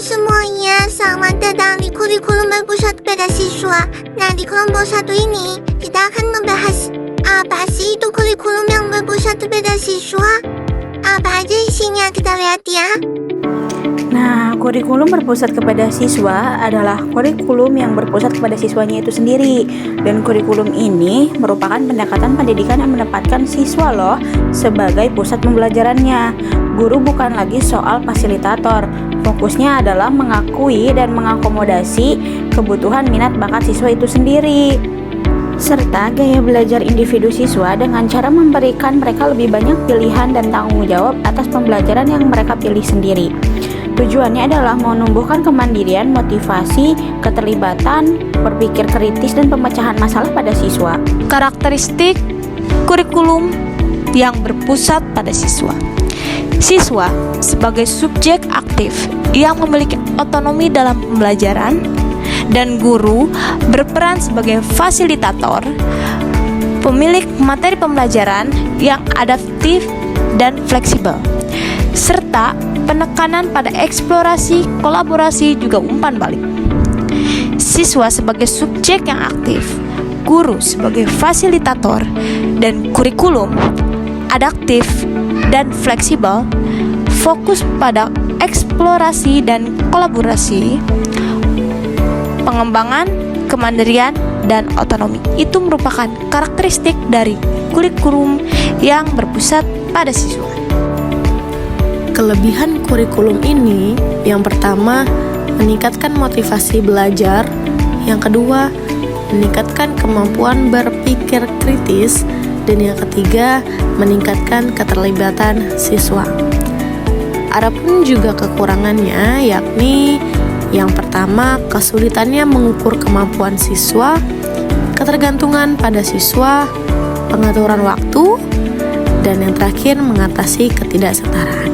semuanya, selamat datang di kurikulum berpusat pada siswa. Nah, di kelompok satu ini, kita akan membahas apa sih itu kurikulum yang berpusat pada siswa? Apa aja isinya, kita lihat ya. Nah, kurikulum berpusat kepada siswa adalah kurikulum yang berpusat kepada siswanya itu sendiri. Dan kurikulum ini merupakan pendekatan pendidikan yang menempatkan siswa loh sebagai pusat pembelajarannya. Guru bukan lagi soal fasilitator. Fokusnya adalah mengakui dan mengakomodasi kebutuhan minat bakat siswa itu sendiri, serta gaya belajar individu siswa dengan cara memberikan mereka lebih banyak pilihan dan tanggung jawab atas pembelajaran yang mereka pilih sendiri. Tujuannya adalah menumbuhkan kemandirian, motivasi, keterlibatan, berpikir kritis, dan pemecahan masalah pada siswa. Karakteristik kurikulum yang berpusat pada siswa. Siswa sebagai subjek aktif yang memiliki otonomi dalam pembelajaran, dan guru berperan sebagai fasilitator, pemilik materi pembelajaran yang adaptif dan fleksibel, serta penekanan pada eksplorasi, kolaborasi, juga umpan balik. Siswa sebagai subjek yang aktif, guru sebagai fasilitator, dan kurikulum adaptif dan fleksibel, fokus pada eksplorasi dan kolaborasi, pengembangan, kemandirian, dan otonomi. Itu merupakan karakteristik dari kurikulum yang berpusat pada siswa. Kelebihan kurikulum ini, yang pertama, meningkatkan motivasi belajar. Yang kedua, meningkatkan kemampuan berpikir kritis. Dan yang ketiga, meningkatkan keterlibatan siswa. Adapun juga kekurangannya, yakni yang pertama, kesulitannya mengukur kemampuan siswa, ketergantungan pada siswa, pengaturan waktu, dan yang terakhir, mengatasi ketidaksetaraan.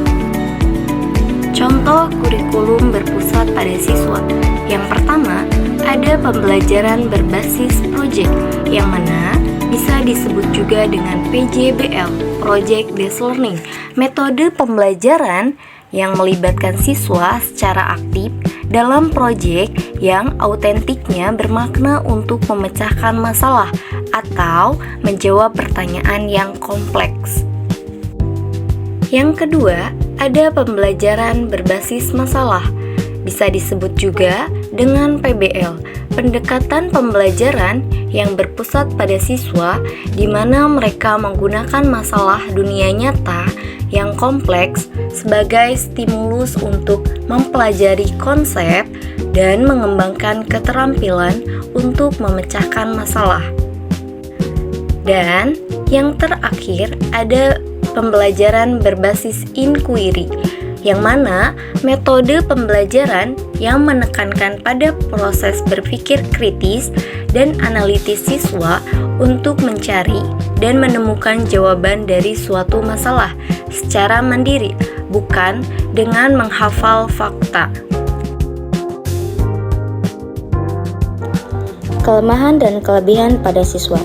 Contoh kurikulum berpusat pada siswa. Yang pertama, ada pembelajaran berbasis proyek, yang mana bisa disebut juga dengan PJBL, Project Based Learning, metode pembelajaran yang melibatkan siswa secara aktif dalam proyek yang autentiknya bermakna untuk memecahkan masalah atau menjawab pertanyaan yang kompleks. Yang kedua, ada pembelajaran berbasis masalah, bisa disebut juga dengan PBL, pendekatan pembelajaran yang berpusat pada siswa, di mana mereka menggunakan masalah dunia nyata yang kompleks sebagai stimulus untuk mempelajari konsep dan mengembangkan keterampilan untuk memecahkan masalah. Dan yang terakhir, ada pembelajaran berbasis inquiry, yang mana metode pembelajaran yang menekankan pada proses berpikir kritis dan analitis siswa untuk mencari dan menemukan jawaban dari suatu masalah secara mandiri, bukan dengan menghafal fakta. Kelemahan dan kelebihan pada siswa.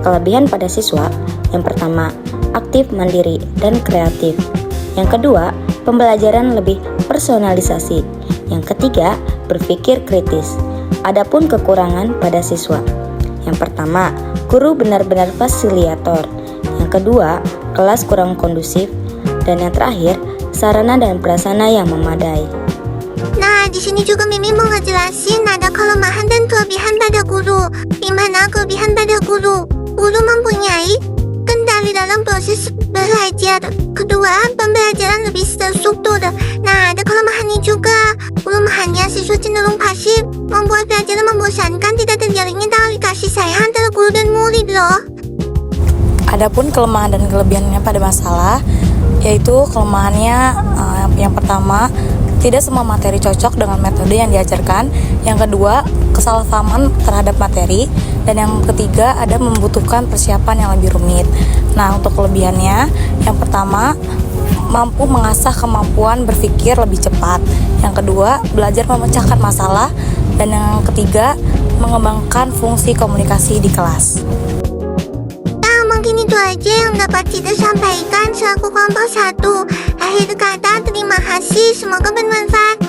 Kelebihan pada siswa, yang pertama, aktif, mandiri, dan kreatif. Yang kedua, pembelajaran lebih personalisasi. Yang ketiga, berpikir kritis. Adapun kekurangan pada siswa. Yang pertama, guru benar-benar fasilitator. Yang kedua, kelas kurang kondusif. Dan yang terakhir, sarana dan prasarana yang memadai. Nah, di sini juga Mimi mau ngejelasin ada kelemahan dan kelebihan pada guru. Di mana kelebihan pada guru? Guru mempunyai kendali dalam proses belajar. Kedua, pembelajaran lebih terstruktur. Nah, ada kelemahannya juga. Kelemahannya, siswa cenderung pasif, membuat pelajaran membosankan, tidak terjalinnya tali kasih sayang antara guru dan murid loh. Adapun kelemahan dan kelebihannya pada masalah, yaitu kelemahannya yang pertama, tidak semua materi cocok dengan metode yang diajarkan. Yang kedua, kesalahpahaman terhadap materi. Dan yang ketiga, ada membutuhkan persiapan yang lebih rumit. Nah, untuk kelebihannya, yang pertama, mampu mengasah kemampuan berpikir lebih cepat. Yang kedua, belajar memecahkan masalah. Dan yang ketiga, mengembangkan fungsi komunikasi di kelas. Nah, mungkin itu aja yang dapat kita sampaikan selaku kelompok 1. Akhir kata, terima kasih, semoga bermanfaat.